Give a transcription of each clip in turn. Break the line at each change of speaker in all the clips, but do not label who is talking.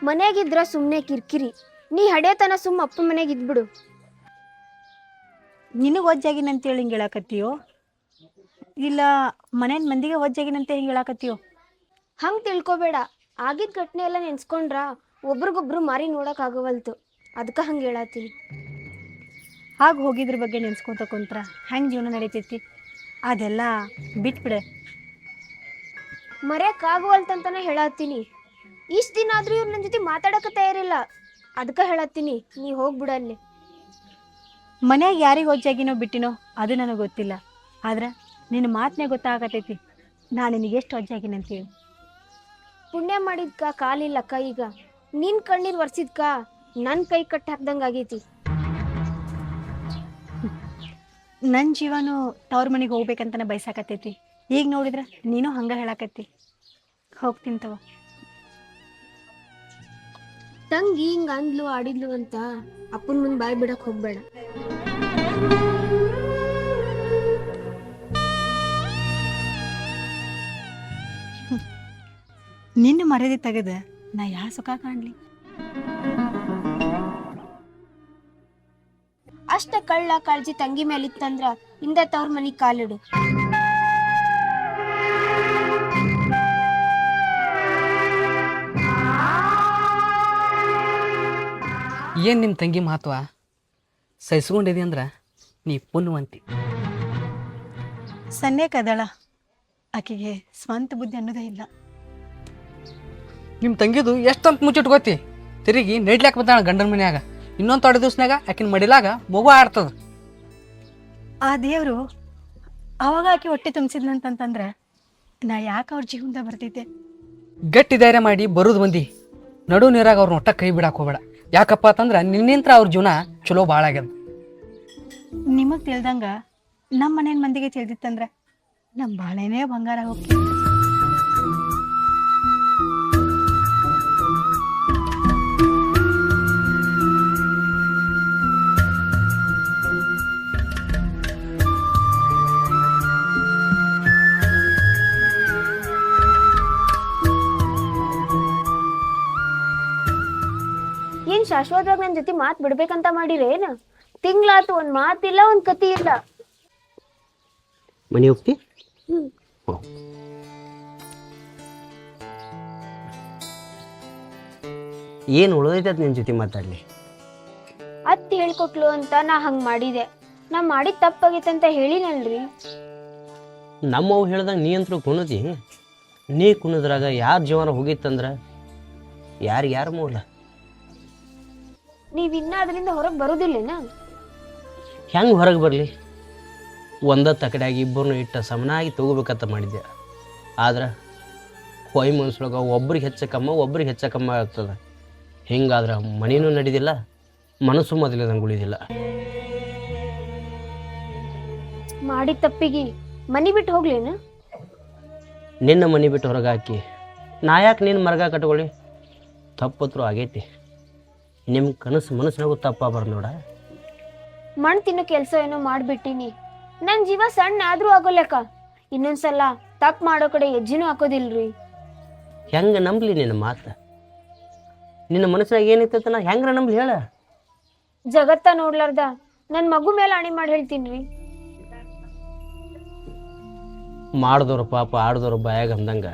ಮನೆಗಿದ್ರ ಸುಮ್ಮನೆ ಕಿರಿಕಿರಿ. ನೀ ಹಡೇತನ ಸುಮ್ಮ ಅಪ್ಪ ಮನೆಗೆ ಇದ್ಬಿಡು.
ನಿನಗೆ ಒಜ್ಜಾಗಿನಂತೇಳಿ ಹಿಂಗೆ ಹೇಳಾಕತ್ತೀಯೋ ಇಲ್ಲ ಮನೇನ ಮಂದಿಗೆ ಒಜ್ಜಾಗಿನಂತ ಹಿಂಗೆ ಹೇಳಾಕತ್ತೀಯೋ?
ಹಂಗೆ ತಿಳ್ಕೊಬೇಡ. ಆಗಿದ್ದ ಘಟನೆ ಎಲ್ಲ ನೆನ್ಸ್ಕೊಂಡ್ರ ಒಬ್ರಿಗೊಬ್ರು ಮಾರಿ ನೋಡಕ್ ಆಗವಲ್ತು. ಅದಕ್ಕೆ ಹಂಗೆ ಹೇಳತ್ತೀನಿ.
ಹಾಗೆ ಹೋಗಿದ್ರ ಬಗ್ಗೆ ನೆನ್ಸ್ಕೊತ ಕುಂತ್ರ ಹೆಂಗೆ ಜೀವನ ನಡೀತೈತಿ? ಅದೆಲ್ಲ ಬಿಟ್ಬಿಡೆ.
ಮರೆಯಕ್ಕಾಗವಲ್ತಂತಾನೆ ಹೇಳತ್ತೀನಿ. ಇಷ್ಟು ದಿನ ಆದ್ರೂ ಇವ್ರು ನನ್ನ ಜೊತೆ ಮಾತಾಡಕ್ಕೆ ತಯಾರಿಲ್ಲ. ಅದಕ್ಕೆ ಹೇಳತ್ತೀನಿ, ನೀ ಹೋಗ್ಬಿಡಲ್ಲಿ.
ಮನ್ಯಾಗ ಯಾರಿಗೆ ಒಜ್ಜಾಗಿನೋ ಬಿಟ್ಟಿನೋ ಅದು ನನಗೆ ಗೊತ್ತಿಲ್ಲ. ಆದ್ರೆ ನಿನ್ನ ಮಾತನ್ನೇ ಗೊತ್ತಾಗತೈತಿ ನಾನು ನಿನಗೆ ಎಷ್ಟು ಒಜ್ಜಾಗಿನಂತೇಳಿ.
ಪುಣ್ಯ ಮಾಡಿದ್ಕ ಕಾಲಿಲ್ಲಕ್ಕ. ಈಗ ನಿನ್ ಕಣ್ಣೀರ್ ಒರ್ಸಿದ್ಕ ನನ್ನ ಕೈ ಕಟ್ಟಿ ಹಾಕ್ದಂಗೆ ಆಗೈತಿ.
ನನ್ನ ಜೀವನೂ ತವ್ರ ಮನೆಗೆ ಹೋಗ್ಬೇಕಂತನೇ ಬಯಸಾಕತ್ತೈತಿ. ಈಗ ನೋಡಿದ್ರೆ ನೀನು ಹಂಗೆ ಹೇಳಾಕತ್ತಿ. ಹೋಗ್ತೀನಿ ತಗೋ.
ತಂಗಿ ಹಿಂಗ ಅಂದ್ಲು ಆಡಿದ್ಲು ಅಂತ ಅಪ್ಪನ ಮುಂದೆ ಬಾಯ್ ಬಿಡಕ್ ಹೋಗ್ಬೇಡ.
ನಿನ್ನ ಮರ್ಯಾದೆ ತೆಗೆದ ನಾ ಯಾವ ಸುಖ ಕಾಣ್ಲಿ?
ಅಷ್ಟ ಕಳ್ಳ ಕಾಳಜಿ ತಂಗಿ ಮೇಲಿತ್ತಂದ್ರ ಇಂದ ತವ್ರ ಮನಿಗ್ ಕಾಲಿಡು.
ಏನು ನಿಮ್ಮ ತಂಗಿ ಮಹತ್ವ ಸಹಿಸ್ಕೊಂಡಿದೆ ಅಂದ್ರೆ ನೀ ಪುಣ್ಯವಂತಿ.
ಸನ್ನೆ ಕದಳ ಆಕೆಗೆ ಸ್ವಂತ ಬುದ್ಧಿ ಅನ್ನೋದೇ ಇಲ್ಲ.
ನಿಮ್ಮ ತಂಗಿದು ಎಷ್ಟಂತ ಮುಚ್ಚಿಟ್ಕೋತಿ. ತಿರುಗಿ ನೈಟ್ಲಾಕ ಬರ್ತಾಳ ಗಂಡನ ಮನ್ಯಾಗ. ಇನ್ನೊಂದು ತೊಡೆ ದಿವ್ಸನಾಗ ಆಕಿನ ಮಡಿಲಾಗ ಮಗು ಆಡ್ತದ.
ಆ ದೇವರು ಅವಾಗ ಆಕೆ ಹೊಟ್ಟೆ ತುಂಬಿಸಿದ್ನಂತಂದ್ರೆ ನಾ ಯಾಕೆ ಅವ್ರ ಜೀವನದಾಗ ಬರ್ತಿದ್ದೆ?
ಗಟ್ಟಿ ಧೈರ್ಯ ಮಾಡಿ ಬರೋದು ಮಂದಿ ನಡು ನೀರಾಗ ಅವ್ರನ್ನ ಒಟ್ಟ ಕೈ ಬಿಡಾಕ್ ಹೋಗ್ಬೇಡ. ಯಾಕಪ್ಪ ಅಂತಂದ್ರೆ ನಿನ್ನಿಂತ್ರ ಅವ್ರ ಜೀವನ ಚಲೋ ಭಾಳ ಆಗ್ಯದ.
ನಿಮಗೆ ತಿಳ್ದಂಗ ನಮ್ಮ ಮನೇನ ಮಂದಿಗೆ ತಿಳಿದಿತ್ತಂದ್ರೆ ನಮ್ಮ ಬಾಳೆನೇ ಬಂಗಾರ ಹೋಗಿ.
ಏನ್ ಶಾಶ್ವತವಾಗಿ ನನ್ನ ಜೊತೆ ಮಾತ್ ಬಿಡ್ಬೇಕಂತ ಮಾಡಿರೇನ? ತಿಂಗ್ಳಾತು ಒಂದ್ ಮಾತಿಲ್ಲ, ಒಂದ್ ಕತಿ ಇಲ್ಲ.
ಮನೆ ಹೋಗ್ತಿ? ಏನು ಉಳಿದೈತೆ ನಿನ್ನ ಜೊತೆ ಮಾತಾಡ್ಲಿ?
ಅತ್ತಿ ಹೇಳ್ಕೊಟ್ಲು ಅಂತ ನಾ ಹಂಗ್ ಮಾಡಿದೆ. ನಾ ಮಾಡಿದ ತಪ್ಪಾಗಿತ್ತಂತ ಹೇಳಿನಲ್ರಿ.
ನಮ್ಮವು ಹೇಳ್ದಂಗೆ ನೀ ಅಂತೂ ಕುಣದಿ. ನೀ ಕುಣಿದ್ರಾಗ ಯಾರ ಜೀವನ ಹೋಗಿತ್ತಂದ್ರೆ ಯಾರು ಮೂಲ.
ನೀವ್ ಇನ್ನ ಅದರಿಂದ ಹೊರಗೆ ಬರೋದಿಲ್ಲೇನ?
ಹೆಂಗೆ ಹೊರಗೆ ಬರಲಿ? ಒಂದ ತಕಡೆಯಾಗಿ ಇಬ್ಬರನ್ನು ಇಟ್ಟ ಸಮನಾಗಿ ತಗೋಬೇಕಂತ ಮಾಡಿದ್ದೆ. ಆದ್ರೆ ಹೊಯ್ ಮನ್ಸೊಳಗೆ ಒಬ್ರಿಗೆ ಹೆಚ್ಚಕಮ್ಮ ಆಗ್ತದೆ. ಹಿಂಗಾದ್ರೆ ಮನೇನೂ ನಡೀದಿಲ್ಲ, ಮನಸ್ಸು ಮೊದಲಿದಂಗೆ ಉಳಿದಿಲ್ಲ.
ಮಾಡಿದ ತಪ್ಪಿಗೆ ಮನಿ ಬಿಟ್ಟು ಹೋಗ್ಲೇನ?
ನಿನ್ನ ಮನೆ ಬಿಟ್ಟು ಹೊರಗೆ ಹಾಕಿ ನಾ ಯಾಕೆ ನಿನ್ನ ಮರಗ ಕಟ್ಕೊಳ್ಳಿ? ತಪ್ಪತ್ರು ಆಗೈತಿ. ನಿಮ್ಮ ಮನಸ್ಸಿನಾಗೂ ತಪ್ಪಾಬಾರ್ದು ನೋಡ.
ಮಣ್ ತಿನ್ನೋ ಕೆಲಸ ಏನೋ ಮಾಡ್ಬಿಟ್ಟಿನಿ. ನನ್ ಜೀವ ಸಣ್ಣ ಆದ್ರೂ ಆಗೋಲೆಕ್ಕ. ಇನ್ನೊಂದ್ಸಲ ತಪ್ಪು ಮಾಡೋ ಕಡೆ ಹೆಜ್ಜೆನೂ ಹಾಕೋದಿಲ್ರಿ.
ಹೆಂಗೆ ನಂಬಲಿ ನಿನ್ನ ಮಾತು? ನಿನ್ನ ಮನಸ್ಸಿನಾಗ ಏನೈತೆ ನಾ ಹೆಂಗ್ರ ನಂಬಲಿ ಹೇಳ?
ಜಗತ್ತ ನೋಡ್ಲಾರ್ದ ನನ್ ಮಗು ಮೇಲೆ ಆಣಿ ಮಾಡಿ ಹೇಳ್ತೀನ್ರಿ.
ಮಾಡಿದವ್ರು ಪಾಪ ಆಡ್ದವ್ರು ಬಾಯಾಗ ಅಂದಂಗ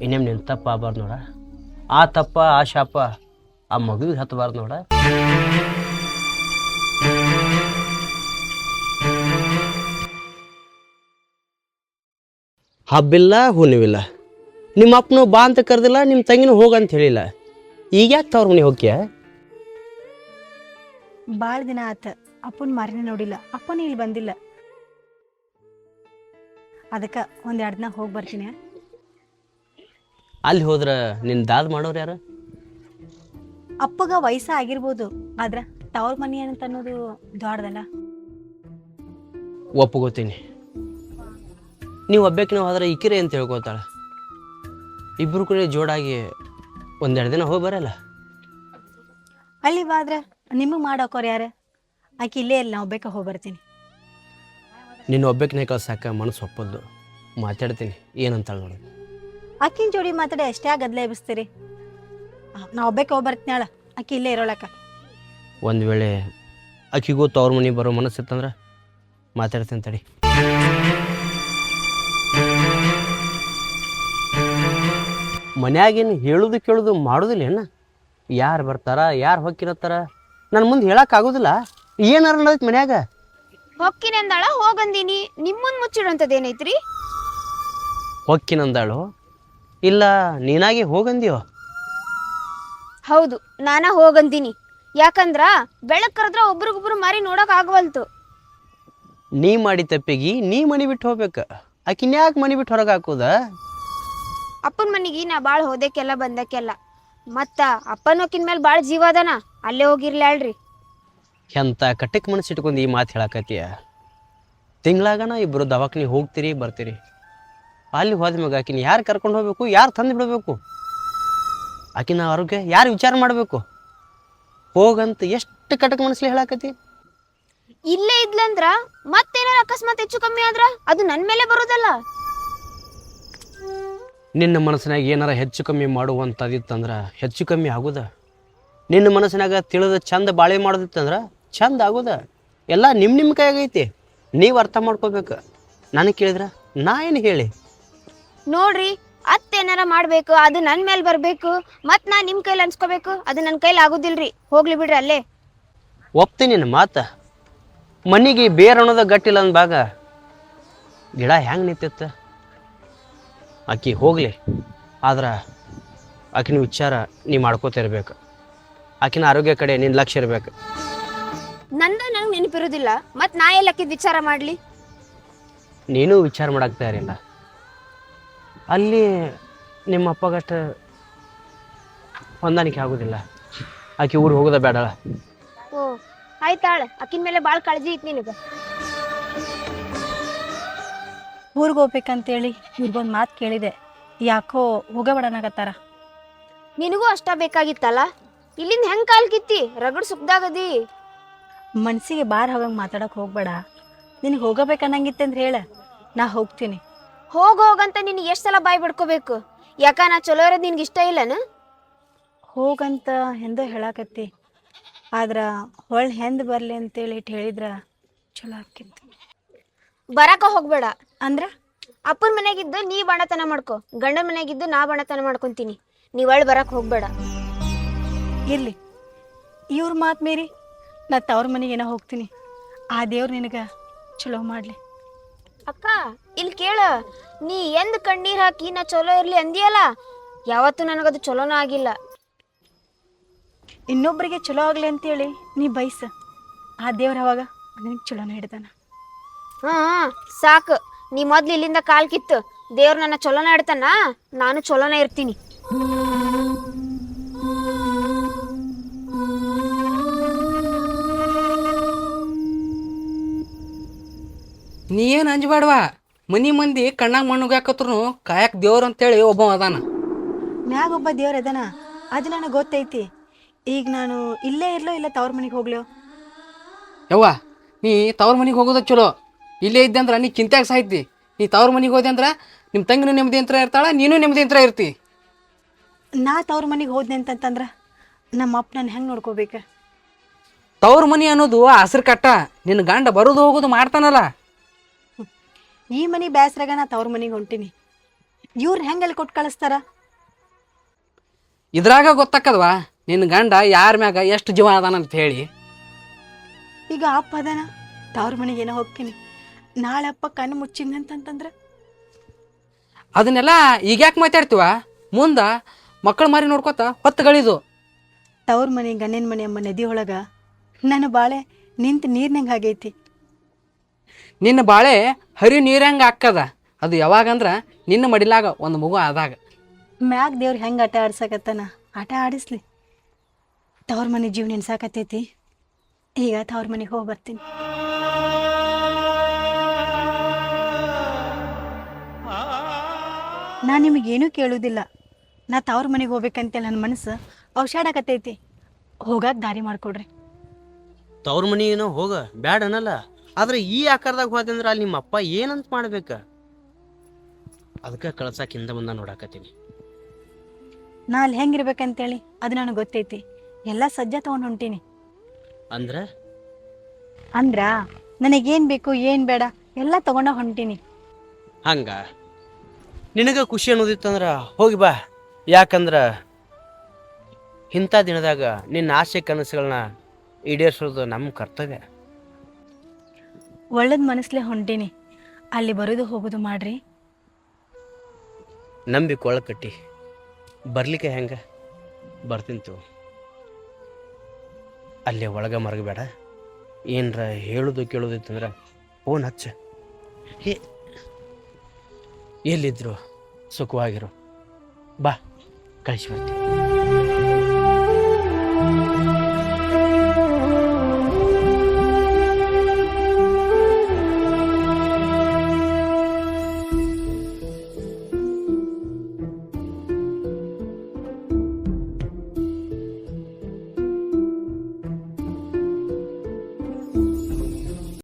ಇನ್ನೇಮ್ ನಿನ್ನ ತಪ್ಪ ಆಗಬಾರ್ದು ನೋಡ. ಆ ತಪ್ಪ ಆ ಶಾಪ ಆ ಮಗುವಿಗೆ ಹತ್ತಬಾರ್ದು ನೋಡ. ಹಬ್ಬಿಲ್ಲ ಹುಣ್ಣಿವಿಲ್ಲ. ನಿಮ್ಮ ಅಪ್ಪನು ಬಾ ಅಂತ ಕರೆದಿಲ್ಲ, ನಿಮ್ಮ ತಂಗಿನೂ ಹೋಗಂತ ಹೇಳಿಲ್ಲ. ಈಗ ಯಾಕೆ ತವ್ರ ಮನೆ ಹೋಗ್ಯ?
ಭಾಳ ದಿನ ಆತ ಅಪ್ಪನ ಮಾರಿನ ನೋಡಿಲ್ಲ. ಅಪ್ಪನ ಇಲ್ಲಿ ಬಂದಿಲ್ಲ. ಅದಕ್ಕೆ ಒಂದೆರಡು ದಿನ ಹೋಗಿ ಬರ್ತೀನಿ.
ಅಲ್ಲಿ ಹೋದ್ರೆ ನಿನ್ನ ದಾದ ಮಾಡೋರು ಯಾರು?
ಅಪ್ಪಗ ವಯಸ್ಸ ಆಗಿರ್ಬೋದು, ಆದ್ರೆ ತವ್ರ ಮನೆ ಅಂತ ಅನ್ನೋದು ದೊಡ್ಡದಲ್ಲ.
ಒಪ್ಪಗೋತೀನಿ. ನೀವು ಒಬ್ಬಾಕಿನ ಹೋದ್ರೆ ಇಕ್ಕಿರಿ ಅಂತ ಹೇಳ್ಕೊತಾಳೆ. ಇಬ್ಬರು ಕೂಡ ಜೋಡಾಗಿ ಒಂದೆರಡು ದಿನ ಹೋಗಿ ಬರಲ್ಲ.
ಅಲ್ಲಿ ಬಾದ್ರೆ ನಿಮಗೆ ಮಾಡೋಕೋರು ಯಾರು? ಆಕೆ ಇಲ್ಲೇ ಇಲ್ಲ, ನಾವು ಬೇಕಾ ಹೋಗಿ ಬರ್ತೀನಿ.
ನಿನ್ನ ಒಬ್ಬಾಕಿನ ಕಳ್ಸಾಕ ಮನಸ್ಸು ಒಪ್ಪದ್ದು. ಮಾತಾಡ್ತೀನಿ ಏನಂತಾಳೆ ನೋಡಿ.
ಆಕಿನ ಜೋಡಿ ಮಾತಾಡಿ ಅಷ್ಟೇ ಗದ್ದಲ ಎಬ್ಬಿಸ್ತೀರಿ. ನಾ ಒಬ್ಬಕ್ಕೆ ಹೋಗಿ ಬರ್ತೀನಾಳ, ಆಕಿ ಇಲ್ಲೇ ಇರೋಳಕ್ಕ.
ಒಂದು ವೇಳೆ ಆಕಿಗೂ ತವ್ರ ಮನೆ ಬರೋ ಮನಸ್ಸಿತ್ತಂದ್ರೆ ಮಾತಾಡ್ತೀನಿ ತಡಿ. ಮನ್ಯಾಗೇನು ಹೇಳೋದು ಕೇಳೋದು ಮಾಡೋದಿಲ್ಲ ಏನ? ಯಾರು ಬರ್ತಾರ ಯಾರು ಹೊಕ್ಕಿರತ್ತಾರ ನನ್ನ ಮುಂದೆ ಹೇಳಕ್ಕಾಗೋದಿಲ್ಲ. ಏನಾರ ನಡೆದೈತಿ ಮನ್ಯಾಗ?
ಹೊಕ್ಕಿನಂದಾಳ ಹೋಗಂದೀನಿ, ನಿಮ್ಮನ್ ಮುಚ್ಚಿಡೋಂಥದ್ದೇನೈತ್ರಿ?
ಹೊಕ್ಕಿನಂದಾಳು ಇಲ್ಲ ನೀನಾಗಿ ಹೋಗಂದ್ಯೋ?
ಹೌದು, ನಾನ ಹೋಗಂದೀನಿ. ಯಾಕಂದ್ರ ಬೆಳಕ್ ಕರೆದ್ರ ಒಬ್ರಿಗೊಬ್ರು ಮಾರಿ ನೋಡಕ್ ಆಗವಲ್ತು.
ನೀ ಮಾಡಿ ತಪ್ಪಿಗೆ ನೀ ಮನೆ ಬಿಟ್ಟು ಹೋಗ್ಬೇಕು, ಆಕಿನ್ಯಾಕೆ ಮನೆ ಬಿಟ್ಟು ಹೊರಗೆ ಹಾಕೋದ?
ಅಪ್ಪನ ಮನಿಗೆ ನಾ ಬಾಳ್ ಹೋದಕ್ಕೆಲ್ಲ ಬಂದಕ್ಕೆಲ್ಲ, ಮತ್ತ ಅಪ್ಪನ ಹೊಕ್ಕಿನ ಮೇಲೆ ಬಾಳ್ ಜೀವ ಅದನ, ಅಲ್ಲೇ ಹೋಗಿರ್ಲ್ಯಾಳ್ರಿ.
ಎಂತ ಕಟ್ಟಕ್ಕೆ ಮನಸ್ಸು ಇಟ್ಕೊಂಡು ಈ ಮಾತು ಹೇಳಕತ್ತೀಯ? ತಿಂಗಳಾಗನ ಇಬ್ಬರು ದವಾಖಾನೆ ಹೋಗ್ತೀರಿ ಬರ್ತೀರಿ. ಅಲ್ಲಿ ಹೋದ ಮ್ಯಾಗ ಆಕಿನ ಯಾರು ಕರ್ಕೊಂಡು ಹೋಗ್ಬೇಕು, ಯಾರು ತಂದು ಬಿಡಬೇಕು? ಆಕಿನ ಆರೋಗ್ಯ ಯಾರು ವಿಚಾರ ಮಾಡಬೇಕು? ಹೋಗಂತ ಎಷ್ಟು ಕಟಕ್ ಮನಸ್ಸಲ್ಲಿ ಹೇಳಕತ್ತಿ?
ಇಲ್ಲೇ ಇದ್ಲಂದ್ರ ಮತ್ತೇನಾರ ಅಕಸ್ಮಾತ್ ಹೆಚ್ಚು ಕಮ್ಮಿ ಆದ್ರ ಅದು ನನ್ ಮೇಲೆ ಬರೋದಲ್ಲ.
ನಿನ್ನ ಮನಸ್ಸಿನಾಗ ಏನಾರ ಹೆಚ್ಚು ಕಮ್ಮಿ ಮಾಡುವಂಥದಿತ್ತಂದ್ರೆ ಹೆಚ್ಚು ಕಮ್ಮಿ ಆಗೋದ. ನಿನ್ನ ಮನಸ್ಸಿನಾಗ ತಿಳಿದ ಚಂದ ಬಾಳೆ ಮಾಡೋದಿತ್ತಂದ್ರೆ ಚಂದ ಆಗೋದ. ಎಲ್ಲ ನಿಮ್ಮ ಕೈಯಾಗೈತಿ, ನೀವು ಅರ್ಥ ಮಾಡ್ಕೋಬೇಕು. ನನಗೆ ಕೇಳಿದ್ರ ನಾ ಏನು ಹೇಳಿ?
ನೋಡ್ರಿ, ಅತ್ತೇನಾರ ಮಾಡ್ಬೇಕು ಅದು ನನ್ ಮೇಲೆ ಬರ್ಬೇಕು, ಮತ್ ನಾ ನಿಮ್ ಕೈಲಿ ಅನ್ಸ್ಕೋಬೇಕು, ಅದು ನನ್ ಕೈಲಿ ಆಗುದಿಲ್ರಿ. ಹೋಗ್ಲಿ ಬಿಡ್ರಿ ಅಲ್ಲೇ.
ಒಪ್ತೀನಿ ನಿನ್ನ ಮಾತ. ಮನಿಗೆ ಬೇರೆ ಅನ್ನೋದ ಗಟ್ಟಿಲ್ಲ ಅಂದಾಗ ಗಿಡ ಹೆಂಗೆ ನಿಂತಿತ್ತ? ಆಕಿ ಹೋಗ್ಲಿ, ಆದ್ರೆ ಆಕಿನ ವಿಚಾರ ನೀ ಮಾಡ್ಕೋತಿರ್ಬೇಕು. ಆಕಿನ ಆರೋಗ್ಯ ಕಡೆ ನಿನ್ನ ಲಕ್ಷ್ಯ ಇರ್ಬೇಕು.
ನಂದ ನಂಗೆ ನೆನಪಿರುದಿಲ್ಲ, ಮತ್ ನಾ ಎಲ್ಲಕ್ಕಿದ್ ವಿಚಾರ ಮಾಡ್ಲಿ?
ನೀನು ವಿಚಾರ ಮಾಡಕ್ ತಯಾರಿಲ್ಲ. ಅಲ್ಲಿ ನಿಮ್ಮ ಅಪ್ಪಗಷ್ಟ ಹೊಂದಾಣಿಕೆ ಆಗೋದಿಲ್ಲ. ಆಕಿ ಊರು ಹೋಗೋದ ಬೇಡಳ.
ಓ ಆಯ್ತಾಳ, ಅಕ್ಕಿನ ಮೇಲೆ ಬಾಳ್ ಕಾಳಜಿ ಐತಿ ನಿನಗ.
ಊರಿಗೆ ಹೋಗ್ಬೇಕಂತೇಳಿ ಇವ್ರಿಗೊಂದು ಮಾತು ಕೇಳಿದೆ, ಯಾಕೋ ಹೋಗಬೇಡನಾಗತ್ತಾರ.
ನಿನಗೂ ಅಷ್ಟ ಬೇಕಾಗಿತ್ತಲ್ಲ, ಇಲ್ಲಿಂದ ಹೆಂಗ್ ಕಾಲ್ ಕಿತ್ತಿ ರಗಡ್ ಸುಖದಾಗದಿ.
ಮನಸ್ಸಿಗೆ ಬಾರ್ ಹೋಗಂಗೆ ಮಾತಾಡಕ್ಕೆ ಹೋಗ್ಬೇಡ. ನಿನಗೆ ಹೋಗಬೇಕನ್ನಂಗಿತ್ತೆ ಅಂದ್ರೆ ಹೇಳ, ನಾ ಹೋಗ್ತೀನಿ.
ಹೋಗಂತ ನಿನಗೆ ಎಷ್ಟು ಸಲ ಬಾಯ್ ಬಿಡ್ಕೋಬೇಕು? ಯಾಕ ನಾ ಚಲೋ ಇರೋದು ನಿನ್ಗೆ ಇಷ್ಟ ಇಲ್ಲನ?
ಹೋಗಂತ ಎಂದೋ ಹೇಳಾಕತ್ತಿ, ಆದ್ರೆ ಹೊಳ್ಳಿ ಹೆಂದು ಬರಲಿ ಅಂತೇಳಿ ಹೇಳಿದ್ರ ಚಲೋ ಆಕಿತ್ತು.
ಬರಾಕ ಹೋಗ್ಬೇಡ
ಅಂದ್ರ
ಅಪ್ಪನ ಮನೆಗಿದ್ದು ನೀ ಬಣತನ ಮಾಡ್ಕೊ, ಗಂಡನ ಮನೆಗಿದ್ದು ನಾ ಬಣತನ ಮಾಡ್ಕೊಂತೀನಿ. ನೀವ್ ಒಳ್ ಬರಾಕ್ ಹೋಗ್ಬೇಡ.
ಇರ್ಲಿ, ಇವ್ರ ಮಾತು ಮೀರಿ ನಾ ತವ್ರ ಮನೆಗೇನೋ ಹೋಗ್ತೀನಿ. ಆ ದೇವ್ರು ನಿನಗೆ ಚಲೋ ಮಾಡಲಿ.
ಅಕ್ಕ ಇಲ್ಲಿ ಕೇಳ, ನೀ ಎಂದ್ ಕಣ್ಣೀರ್ ಹಾಕಿ ನಾ ಚಲೋ ಇರ್ಲಿ ಅಂದಿಯಲ್ಲ, ಯಾವತ್ತೂ ನನಗದು ಚಲೋನ ಆಗಿಲ್ಲ.
ಇನ್ನೊಬ್ಬರಿಗೆ ಚಲೋ ಆಗಲಿ ಅಂತೇಳಿ ನೀ ಬಯಸ, ಆ ದೇವ್ರ ಅವಾಗ ನನಗೆ ಚಲೋನ ಹಿಡ್ದಾನ.
ಹಾ ಸಾಕು, ನೀ ಮೊದ್ಲು ಇಲ್ಲಿಂದ ಕಾಲ್ ಕಿತ್ತು ದೇವ್ರ ನನ್ನ ಚಲೋನ ಇಡ್ತಾನ, ನಾನು ಚಲೋನ ಇರ್ತೀನಿ.
ನೀ ಏನು ಅಂಜಬೇಡವಾ. ಮನಿ ಮಂದಿ ಕಣ್ಣಾಗ ಮಣ್ಣುಗೆ ಹಾಕತ್ರು ಕಾಯಕ್ ದೇವ್ರ ಅಂತೇಳಿ ಒಬ್ಬ ಅದಾನ.
ಮ್ಯಾಗ ಒಬ್ಬ ದೇವ್ರ ಅದಾನ, ಅದು ನನಗೆ ಗೊತ್ತೈತಿ. ಈಗ ನಾನು ಇಲ್ಲೇ ಇರ್ಲೋ ಇಲ್ಲ ತವ್ರ ಮನೆಗೆ ಹೋಗ್ಲೋ?
ಯವ್ವ, ನೀ ತವ್ರ ಮನೆಗೆ ಹೋಗೋದ ಚಲೋ. ಇಲ್ಲೇ ಇದ್ದೆ ಅಂದ್ರೆ ನೀ ಚಿಂತ್ಯಾಗ ಸಾಯ್ತಿ. ನೀ ತವ್ರ ಮನೆಗೆ ಹೋದೆ ಅಂದ್ರೆ ನಿಮ್ಮ ತಂಗಿನೂ ನೆಮ್ಮದಿ ಅಂತ ಇರ್ತಾಳ, ನೀನು ನೆಮ್ಮದಿ ಅಂತ ಇರ್ತಿ.
ನಾ ತವ್ರ ಮನೆಗೆ ಹೋದ್ನೆ ಅಂತಂತಂದ್ರೆ ನಮ್ಮ ಅಪ್ಪ ನಾನು ಹೆಂಗೆ ನೋಡ್ಕೋಬೇಕು?
ತವ್ರ ಮನಿ ಅನ್ನೋದು ಹಸ್ರು ಕಟ್ಟ. ನಿನ್ನ ಗಂಡ ಬರೋದು ಹೋಗೋದು ಮಾಡ್ತಾನಲ್ಲ.
ಈ ಮನೆ ಬ್ಯಾಸ್ರಾಗ ನಾ ತವ್ರ ಮನೆಗೆ ಹೊಂಟೀನಿ. ಇವ್ರು ಹೆಂಗೆಲ್ಲಿ ಕೊಟ್ಟು ಕಳಿಸ್ತಾರ?
ಇದ್ರಾಗ ಗೊತ್ತಾಕದ್ವಾ ನಿನ್ನ ಗಂಡ ಯಾರ ಮ್ಯಾಗ ಎಷ್ಟು ಜೀವ ಅದಾನಂತ ಹೇಳಿ.
ಈಗ ಅಪ್ಪ ಅದಾನ, ತವ್ರ ಮನೆಗೆ ಏನೋ ಹೋಗ್ತೀನಿ. ನಾಳೆ ಅಪ್ಪ ಕಣ್ಣು ಮುಚ್ಚಿದ್ನಂತಂದ್ರೆ
ಅದನ್ನೆಲ್ಲ ಈಗ್ಯಾಕೆ ಮಾತಾಡ್ತೀವ? ಮುಂದೆ ಮಕ್ಕಳು ಮಾರಿ ನೋಡ್ಕೊತ ಹೊತ್ತುಗಳಿದು.
ತವ್ರ ಮನೆ ಗಂಡನ ಮನೆ ಎಂಬ ನದಿ ಒಳಗೆ ನನ್ನ ಬಾಳೆ ನಿಂತು ನೀರ್ನಂಗೆ ಆಗೈತಿ.
ನಿನ್ನ ಬಾಳೆ ಹರಿ ನೀರಂಗೆ ಹಾಕದ. ಅದು ಯಾವಾಗಂದ್ರೆ ನಿನ್ನ ಮಡಿಲಾಗ ಒಂದು ಮಗು ಆದಾಗ.
ಮ್ಯಾಗ ದೇವ್ರು ಹೆಂಗೆ ಆಟ ಆಡ್ಸಕತ್ತಾನ, ಆಟ ಆಡಿಸ್ಲಿ. ತವ್ರ ಮನೆ ಜೀವ ನೆನ್ಸಾಕತ್ತೈತಿ. ಈಗ ತವ್ರ ಮನೆಗೆ ಹೋಗಿ ಬರ್ತೀನಿ. ನಾ ನಿಮಗೇನೂ ಕೇಳುವುದಿಲ್ಲ. ನಾ ತವ್ರ ಮನೆಗೆ ಹೋಗ್ಬೇಕಂತೇಳಿ ನನ್ನ ಮನಸ್ಸು ಔಷಾಡಕತ್ತೈತಿ. ಹೋಗಾಕ ದಾರಿ ಮಾಡಿಕೊಡ್ರಿ.
ತವ್ರ ಮನಿಗೇನೋ ಹೋಗ ಬ್ಯಾಡ ಅನ್ನಲ್ಲ, ಆದ್ರೆ ಈ ಆಕಾರದಾಗ ಹೋದಂದ್ರೆ ಅಲ್ಲಿ ನಿಮ್ಮ ಅಪ್ಪ ಏನಂತ ಮಾಡ್ಬೇಕ? ಅದಕ್ಕೆ ಕಳ್ಸಾಕ ಹಿಂದೆ ಮುಂದೆ ನೋಡಾಕತ್ತೀನಿ.
ನಾ ಅಲ್ಲಿ ಹೆಂಗಿರ್ಬೇಕಂತೇಳಿ ಅದು ನನಗೆ ಗೊತ್ತೈತಿ. ಎಲ್ಲ ಸಜ್ಜ ತೊಗೊಂಡು ಹೊಂಟೀನಿ.
ಅಂದ್ರೆ
ಅಂದ್ರ ನನಗೇನು ಬೇಕು ಏನು ಬೇಡ ಎಲ್ಲ ತೊಗೊಂಡ ಹೊಂಟೀನಿ.
ಹಂಗ ನಿನಗೆ ಖುಷಿ ಅನ್ನೋದಿತ್ತಂದ್ರೆ ಹೋಗಿ ಬಾ. ಯಾಕಂದ್ರೆ ಇಂಥ ದಿನದಾಗ ನಿನ್ನ ಆಸೆ ಕನಸುಗಳನ್ನ ಈಡೇರಿಸೋದು ನಮ್ಮ ಕರ್ತವ್ಯ.
ಒಳ್ಳೇದು ಮನಸ್ಲೇ ಹೊಂಟೀನಿ. ಅಲ್ಲಿ ಬರೋದು ಹೋಗೋದು ಮಾಡ್ರಿ.
ನಂಬಿಕೆ ಒಳಗೆ ಕಟ್ಟಿ ಬರ್ಲಿಕ್ಕೆ ಹೆಂಗೆ ಬರ್ತಿಂತು. ಅಲ್ಲೇ ಒಳಗೆ ಮರಗಬೇಡ. ಏನರ ಹೇಳೋದು ಕೇಳೋದಿತ್ತಂದ್ರೆ ಫೋನ್ ಹಚ್ಚ. ಎಲ್ಲಿದ್ರು ಸುಖವಾಗಿರು. ಬಾ ಕಳಿಸಿ ಬರ್ತೀನಿ.